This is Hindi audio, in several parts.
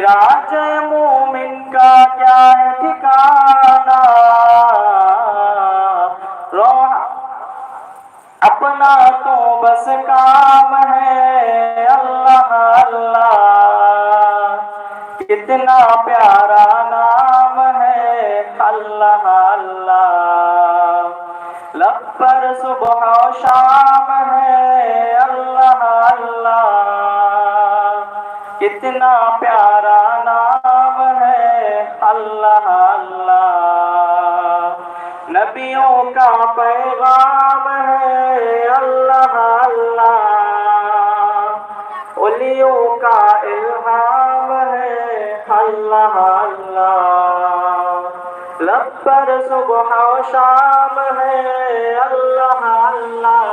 राज मोमिन का क्या है ठिकाना, अपना तो बस काम है अल्लाह अल्लाह। कितना प्यारा नाम है अल्लाह अल्लाह। लब पर सुबह और शाम है अल्लाह अल्लाह। कितना प्यारा नाम है अल्लाह अल्लाह। नबियों का पैगाम है अल्लाह अल्लाह। ओलियों का इल्हाम है अल्लाह अल्लाह। लब पर सुबह और शाम है अल्लाह अल्लाह।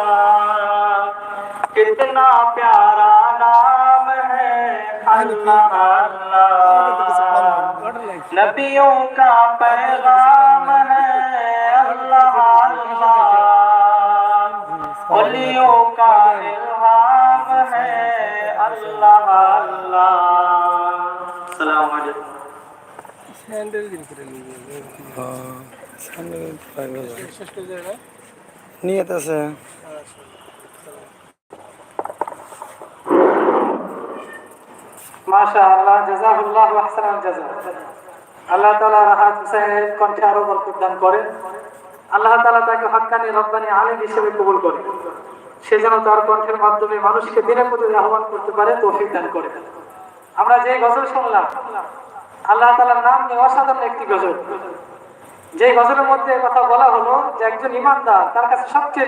कितना प्यारा नाम है अल्लाह अल्लाह। नबियों का पैगाम है अल्लाह अल्लाह। ओलियों का इल्हाम है अल्लाह अल्लाह। अस्सलाम वालेकुम। নিয়ত আছে। মাশাআল্লাহ, জাযাকাল্লাহু আহসানাল জাযা। আল্লাহ তাআলা রাহাত হুসাইনের কণ্ঠে আরো বরকত দান করেন। আল্লাহ তাআলা তাকে হক্কানি রব্বানি আলেম হিসেবে কবুল করেন। সে যেন তার কণ্ঠের মাধ্যমে মানুষকে দিনের প্রতি আহ্বান করতে পারে, তৌফিক দান করেন। আমরা যে গজল শুনলাম, আল্লাহ তাআলার নাম নিয়ে অসাধারণ একটি গজল। যে গজলের মধ্যে কথা বলা হলো যে একজন ইমানদার তার কাছে সবচেয়ে